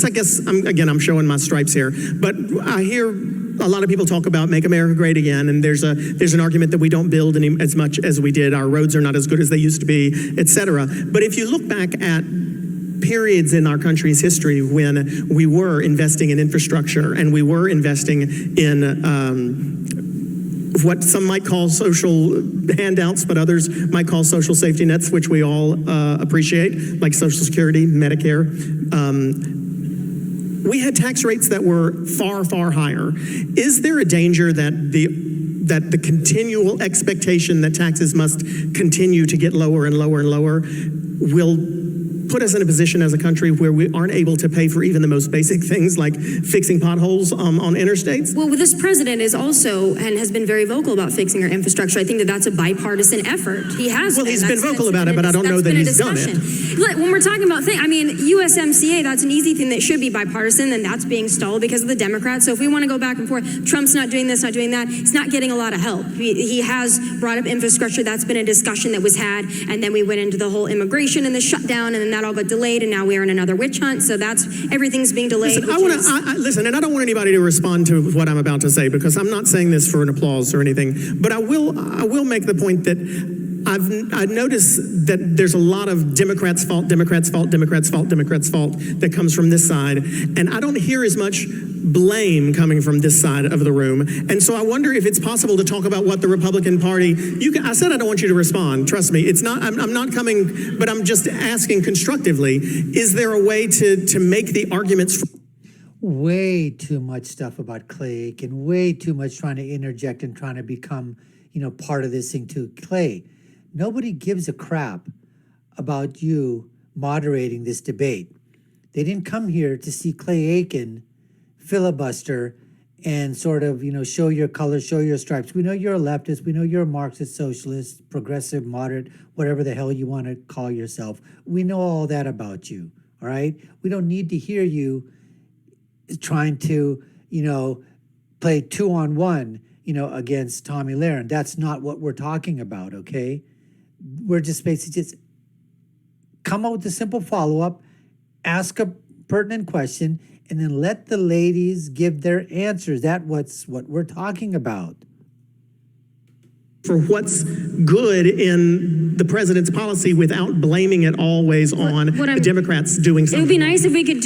guess I'm showing my stripes here, but I hear a lot of people talk about make America great again, and there's an argument that we don't build as much as we did. Our roads are not as good as they used to be, et cetera. But if you look back at periods in our country's history when we were investing in infrastructure and we were investing in what some might call social handouts, but others might call social safety nets, which we all appreciate, like Social Security, Medicare. We had tax rates that were far, far higher. Is there a danger that the continual expectation that taxes must continue to get lower and lower and lower will put us in a position as a country where we aren't able to pay for even the most basic things like fixing potholes on interstates? Well, this president is also and has been very vocal about fixing our infrastructure. I think that's a bipartisan effort. He has. Well, he's been vocal about it, but I don't know that he's done it. Look, when we're talking about things, I mean, USMCA, that's an easy thing that should be bipartisan, and that's being stalled because of the Democrats. So if we want to go back and forth, Trump's not doing this, not doing that, he's not getting a lot of help. He has brought up infrastructure. That's been a discussion that was had, and then we went into the whole immigration and the shutdown, and then that all got delayed, and now we're in another witch hunt. So everything's being delayed. Listen, and I don't want anybody to respond to what I'm about to say, because I'm not saying this for an applause or anything, but I will make the point that I've noticed that there's a lot of Democrats' fault that comes from this side, and I don't hear as much blame coming from this side of the room. And so I wonder if it's possible to talk about what the Republican Party, I said I don't want you to respond, trust me, it's not, I'm not coming, but I'm just asking constructively, is there a way to make the arguments way too much stuff about Clay and way too much trying to interject and trying to become, part of this thing too. Clay, nobody gives a crap about you moderating this debate. They didn't come here to see Clay Aiken filibuster and sort of, show your colors, show your stripes. We know you're a leftist. We know you're a Marxist, socialist, progressive, moderate, whatever the hell you want to call yourself. We know all that about you, all right? We don't need to hear you trying to, play 2-on-1, against Tomi Lahren. That's not what we're talking about, okay? We're just basically just come up with a simple follow-up, ask a pertinent question, and then let the ladies give their answers. That's what we're talking about. For what's good in the president's policy without blaming it always on the Democrats doing something. It would be nice if we could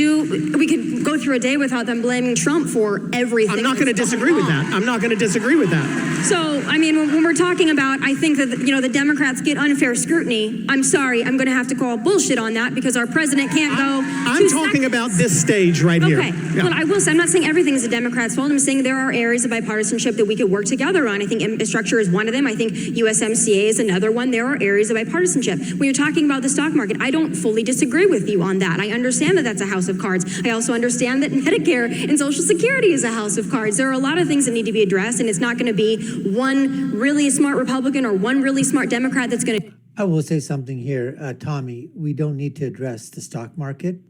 go through a day without them blaming Trump for everything. I'm not going to disagree with that. I'm not going to disagree with that. So, I mean, when we're talking about, I think that, the Democrats get unfair scrutiny. I'm sorry, I'm going to have to call bullshit on that because our president can't go. I'm talking about this stage right here. Okay, yeah. Well, I will say, I'm not saying everything is the Democrats' fault. I'm saying there are areas of bipartisanship that we could work together on. I think infrastructure is one of them. I think USMCA is another one. There are areas of bipartisanship. When you're talking about the stock market, I don't fully disagree with you on that. I understand that that's a house of cards. I also understand that Medicare and Social Security is a house of cards. There are a lot of things that need to be addressed, and it's not going to be one really smart Republican or one really smart Democrat that's going to... I will say something here, Tommy. We don't need to address the stock market.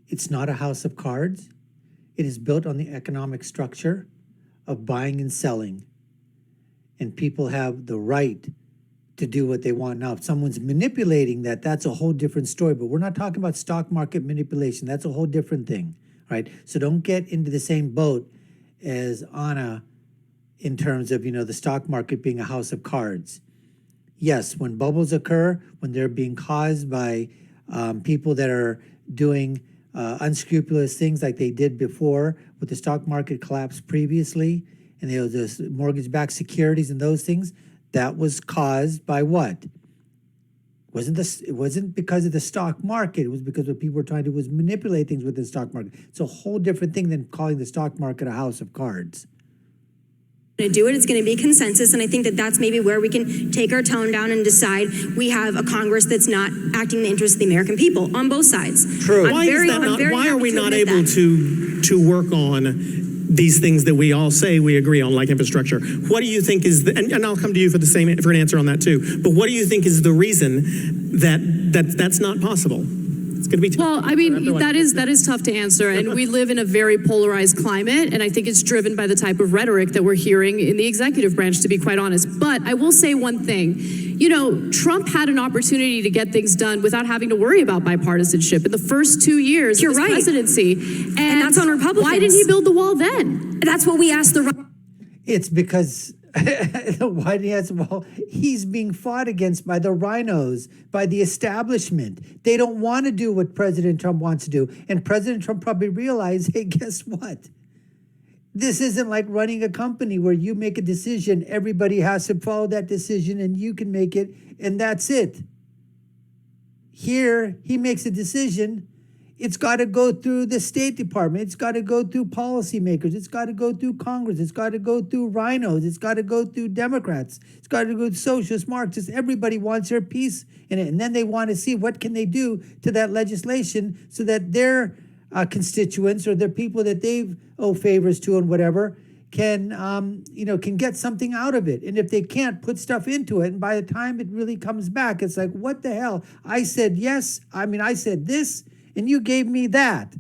It's not a house of cards. It is built on the economic structure of buying and selling. And people have the right to do what they want. Now, if someone's manipulating that, that's a whole different story. But we're not talking about stock market manipulation. That's a whole different thing, right? So don't get into the same boat as Ana in terms of, the stock market being a house of cards. Yes, when bubbles occur, when they're being caused by people that are doing unscrupulous things like they did before with the stock market collapse previously, and the mortgage-backed securities and those things, that was caused by what? It wasn't because of the stock market. It was because what people were trying to do was manipulate things with the stock market. It's a whole different thing than calling the stock market a house of cards. To do it, it's going to be consensus, and I think that that's maybe where we can take our tone down and decide we have a Congress that's not acting in the interest of the American people on both sides. True. Why are we not able to work on these things that we all say we agree on, like infrastructure? What do you think is and I'll come to you for an answer on that too, but what do you think is the reason that's not possible? It's going to be tough. Well, I mean, that is tough to answer, and we live in a very polarized climate, and I think it's driven by the type of rhetoric that we're hearing in the executive branch, to be quite honest. But I will say one thing. you know, Trump had an opportunity to get things done without having to worry about bipartisanship in the first 2 years of his presidency. And that's on Republicans. Why didn't he build the wall then? That's what we asked the... It's because why do you ask? Well, he's being fought against by the rhinos, by the establishment. They don't want to do what President Trump wants to do. And President Trump probably realized, hey, guess what? This isn't like running a company where you make a decision, everybody has to follow that decision, and you can make it, and that's it. Here, he makes a decision. It's got to go through the State Department. It's got to go through policymakers. It's got to go through Congress. It's got to go through rhinos. It's got to go through Democrats. It's got to go through socialists, Marxists. Everybody wants their piece in it. And then they want to see what can they do to that legislation so that their constituents or their people that they've owe favors to and whatever can get something out of it. And if they can't, put stuff into it. And by the time it really comes back, it's like, what the hell? I said yes. I said this. And you gave me that.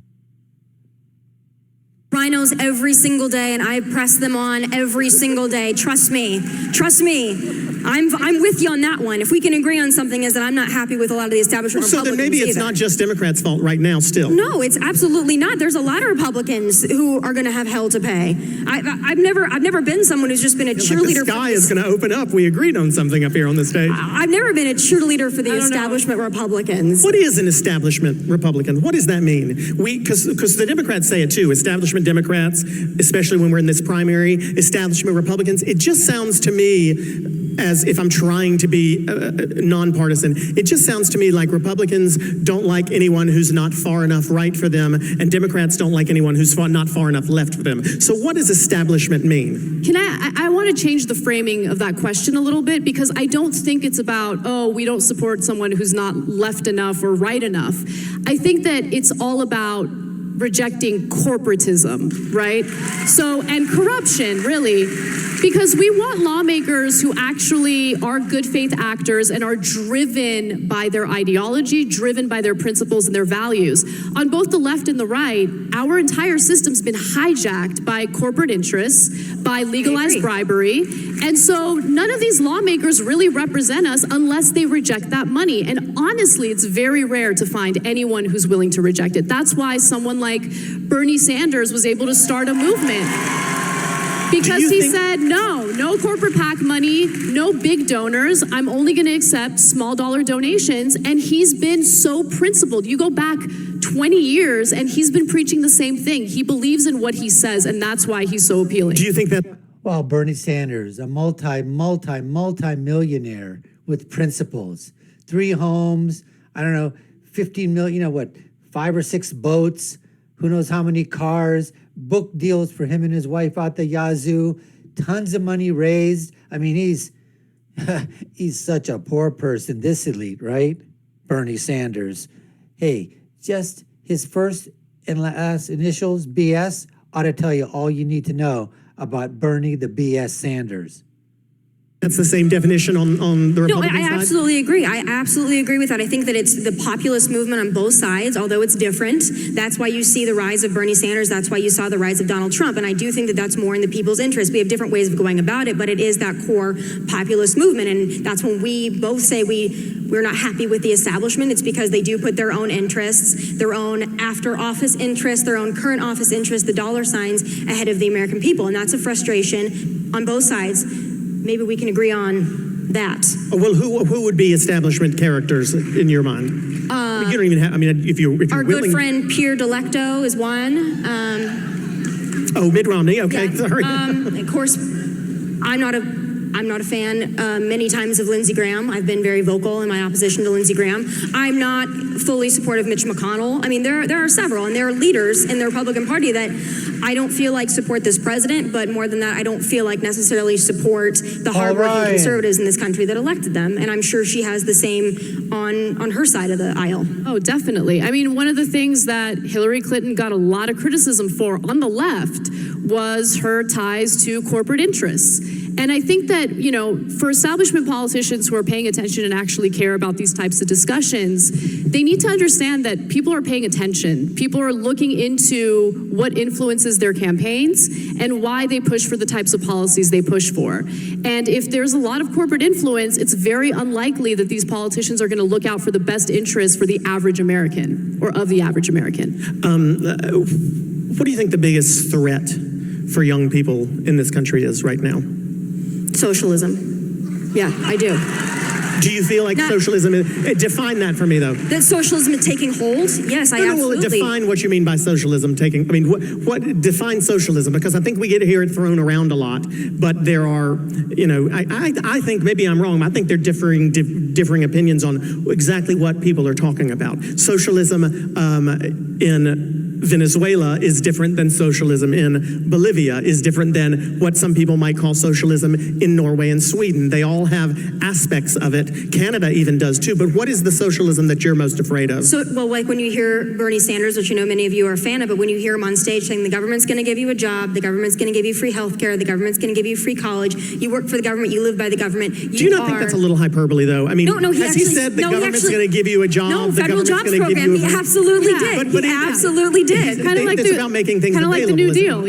Rhinos every single day, and I press them on every single day. Trust me. Trust me. I'm with you on that one. If we can agree on something, is that I'm not happy with a lot of the establishment So Republicans then maybe it's either. not just Democrats' fault right now still. No, it's absolutely not. There's a lot of Republicans who are going to have hell to pay. I've never been someone who's just been a cheerleader. Like the sky is going to open up. We agreed on something up here on the stage. I've never been a cheerleader for the establishment Republicans. What is an establishment Republican? What does that mean? Because the Democrats say it too. Establishment Democrats, especially when we're in this primary, establishment Republicans. It just sounds to me, as if I'm trying to be nonpartisan, it just sounds to me like Republicans don't like anyone who's not far enough right for them, and Democrats don't like anyone who's not far enough left for them. So what does establishment mean? Can I want to change the framing of that question a little bit, because I don't think it's about, oh, we don't support someone who's not left enough or right enough. I think that it's all about rejecting corporatism, right? So, and corruption, really, because we want lawmakers who actually are good faith actors and are driven by their ideology, driven by their principles and their values. On both the left and the right, our entire system's been hijacked by corporate interests, by legalized bribery, and so none of these lawmakers really represent us unless they reject that money. And honestly, it's very rare to find anyone who's willing to reject it. That's why someone like Bernie Sanders was able to start a movement. Because he said, no corporate PAC money, no big donors. I'm only going to accept small dollar donations. And he's been so principled. You go back 20 years and he's been preaching the same thing. He believes in what he says, and that's why he's so appealing. Do you think that? Well, Bernie Sanders, a multi-millionaire with principles. 3 homes, 15 million, 5 or 6 boats, who knows how many cars, book deals for him and his wife out the yazoo, tons of money raised. I mean, he's such a poor person, this elite, right? Bernie Sanders. Hey, just his first and last initials, BS, ought to tell you all you need to know about Bernie the BS Sanders. That's the same definition on the Republican side? No, I absolutely agree. I absolutely agree with that. I think that it's the populist movement on both sides, although it's different. That's why you see the rise of Bernie Sanders. That's why you saw the rise of Donald Trump. And I do think that that's more in the people's interest. We have different ways of going about it, but it is that core populist movement. And that's when we both say we're not happy with the establishment. It's because they do put their own interests, their own after office interests, their own current office interests, the dollar signs ahead of the American people. And that's a frustration on both sides. Maybe we can agree on that. Well, who would be establishment characters in your mind? You don't even have. I mean, if you're Our willing. good friend Pierre Delecto is one. Mitt Romney. Okay, Yeah. sorry. Of course, I'm not a fan many times of Lindsey Graham. I've been very vocal in my opposition to Lindsey Graham. I'm not fully supportive of Mitch McConnell. I mean, there are several, and there are leaders in the Republican Party that I don't feel like support this president, but more than that, I don't feel like necessarily support the hardworking conservatives in this country that elected them. And I'm sure she has the same on her side of the aisle. Oh, definitely. I mean, one of the things that Hillary Clinton got a lot of criticism for on the left was her ties to corporate interests. And I think that, for establishment politicians who are paying attention and actually care about these types of discussions, they need to understand that people are paying attention. People are looking into what influences their campaigns and why they push for the types of policies they push for. And if there's a lot of corporate influence, it's very unlikely that these politicians are going to look out for the best interests for the average American or of the average American. What do you think the biggest threat for young people in this country is right now? Socialism. Yeah, I do. Do you feel like socialism define that for me, though? That socialism is taking hold? Yes, I absolutely. Well, define what you mean by socialism taking, what defines socialism? Because I think we hear it thrown around a lot, but there are, I think, maybe I'm wrong, I think there are differing opinions on exactly what people are talking about. Socialism in Venezuela is different than socialism in Bolivia, is different than what some people might call socialism in Norway and Sweden. They all have aspects of it. Canada even does too. But what is the socialism that you're most afraid of? So, well, like when you hear Bernie Sanders, which many of you are a fan of, but when you hear him on stage saying the government's going to give you a job, the government's going to give you free health care, the government's going to give you free college, you work for the government, you live by the government. Do you not think that's a little hyperbole, though? I mean, no, has he said the government's going to give you a job? No, the federal jobs program. He absolutely did. But he absolutely did. Kind of like about making things available. Like the New Deal,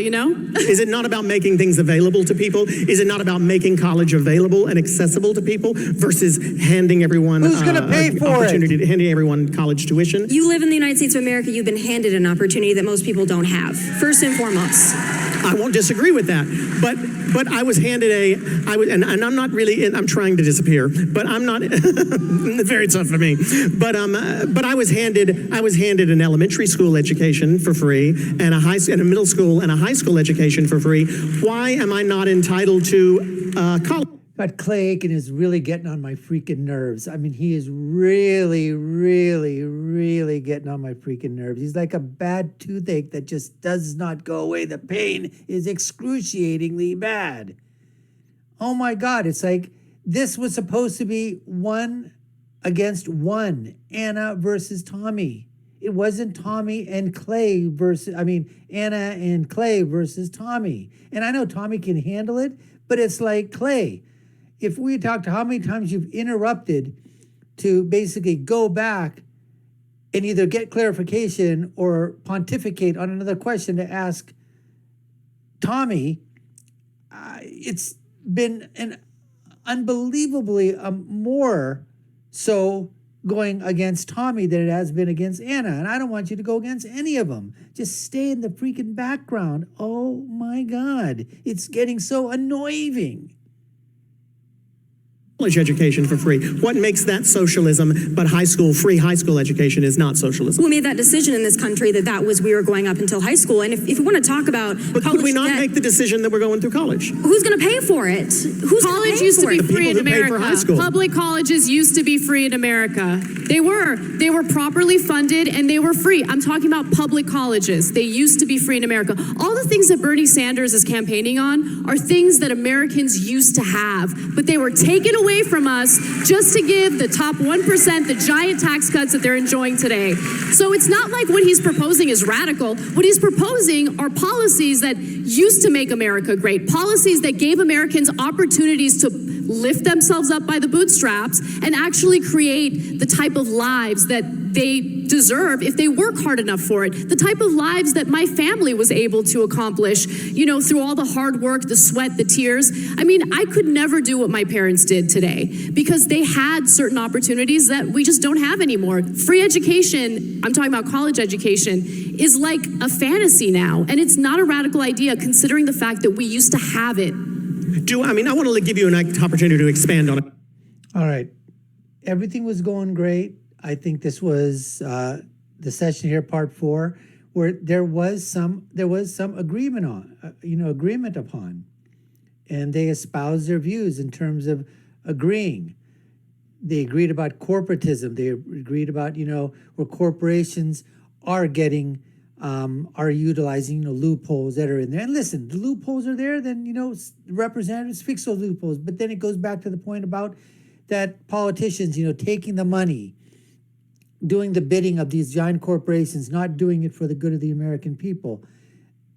Is it not about making things available to people? Is it not about making college available and accessible to people versus handing everyone who's going to pay for opportunity to handing everyone college tuition? You live in the United States of America. You've been handed an opportunity that most people don't have. First and foremost. I won't disagree with that, but I was handed and I'm not really. I'm trying to disappear, but I'm not. Very tough for me. But I was handed an elementary school education for free and a middle school and a high school education for free. Why am I not entitled to college? But Clay Aiken is really getting on my freaking nerves. I mean, he is really, really, really getting on my freaking nerves. He's like a bad toothache that just does not go away. The pain is excruciatingly bad. Oh my God, it's like this was supposed to be 1 against 1, Anna versus Tommy. It wasn't Tommy and Clay Anna and Clay versus Tommy. And I know Tommy can handle it, but it's like Clay. If we talked to how many times you've interrupted to basically go back and either get clarification or pontificate on another question to ask Tommy, it's been an unbelievably more so going against Tommy than it has been against Anna. And I don't want you to go against any of them. Just stay in the freaking background. Oh my God. It's getting so annoying. College education for free. What makes that socialism, but free high school education is not socialism? We made that decision in this country that was we were going up until high school. And if we want to talk about but college could we not debt, make the decision that we're going through college? Who's going to pay for it? College used to be free in America. High school. Public colleges used to be free in America. They were properly funded and they were free. I'm talking about public colleges. They used to be free in America. All the things that Bernie Sanders is campaigning on are things that Americans used to have, but they were taken away from us just to give the top 1% the giant tax cuts that they're enjoying today. So it's not like what he's proposing is radical. What he's proposing are policies that used to make America great, policies that gave Americans opportunities to lift themselves up by the bootstraps and actually create the type of lives that they deserve if they work hard enough for it. The type of lives that my family was able to accomplish, through all the hard work, the sweat, the tears. I mean, I could never do what my parents did today because they had certain opportunities that we just don't have anymore. Free education, I'm talking about college education, is like a fantasy now. And it's not a radical idea considering the fact that we used to have it. I want to give you an opportunity to expand on it. All right. Everything was going great. I think this was the session here, part 4, where there was some agreement upon, and they espoused their views in terms of agreeing. They agreed about corporatism. They agreed about where corporations are getting are utilizing loopholes that are in there. And listen, the loopholes are there. Then representatives fix those loopholes. But then it goes back to the point about that politicians, taking the money, doing the bidding of these giant corporations, not doing it for the good of the American people.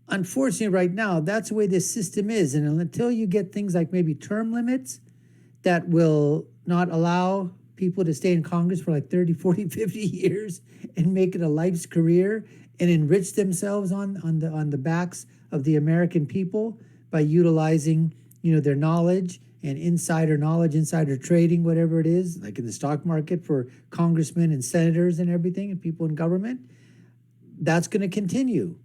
unfortunately, right now, that's the way this system is. And until you get things like maybe term limits that will not allow people to stay in Congress for like 30, 40, 50 years and make it a life's career and enrich themselves on the backs of the American people by utilizing, their knowledge and insider knowledge, insider trading, whatever it is, like in the stock market for congressmen and senators and everything and people in government, that's going to continue.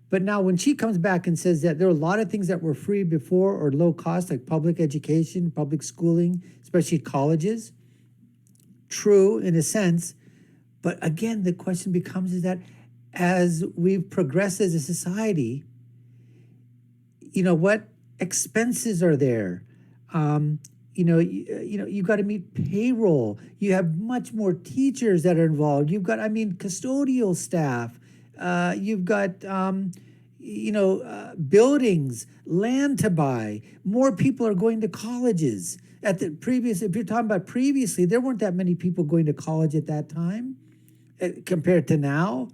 But now when she comes back and says that there are a lot of things that were free before or low cost, like public education, public schooling, especially colleges, true in a sense. But again, the question becomes is that as we've progressed as a society, what expenses are there? You've got to meet payroll. You have much more teachers that are involved. You've got, custodial staff. You've got, buildings, land to buy. More people are going to colleges. If you're talking about previously, there weren't that many people going to college at that time compared to now.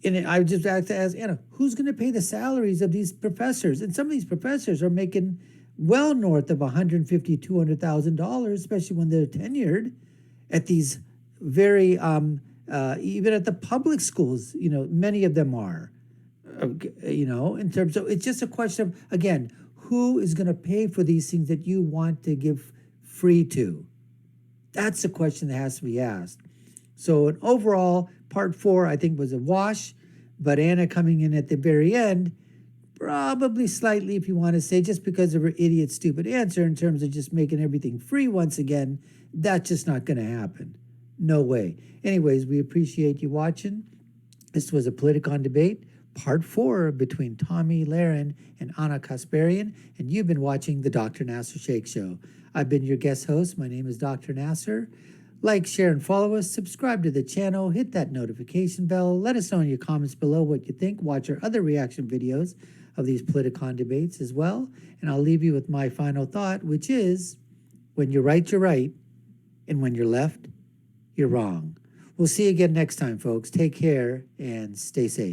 And I just have to ask Anna, who's going to pay the salaries of these professors? And some of these professors are making well north of $150,000, $200,000, especially when they're tenured at these very, even at the public schools, many of them are, in terms of, it's just a question of, again, who is going to pay for these things that you want to give free to? That's the question that has to be asked. So an overall, part 4, I think, was a wash, but Anna coming in at the very end, probably slightly, if you want to say, just because of her idiot, stupid answer in terms of just making everything free once again, that's just not going to happen. No way. Anyways, we appreciate you watching. This was a Politicon debate, part 4 between Tomi Lahren and Ana Kasparian, and you've been watching the Dr. Nasir Shaikh Show. I've been your guest host. My name is Dr. Nasir. Like, share, and follow us. Subscribe to the channel. Hit that notification bell. Let us know in your comments below what you think. Watch our other reaction videos of these Politicon debates as well. And I'll leave you with my final thought, which is, when you're right, you're right. And when you're left, you're wrong. We'll see you again next time, folks. Take care and stay safe.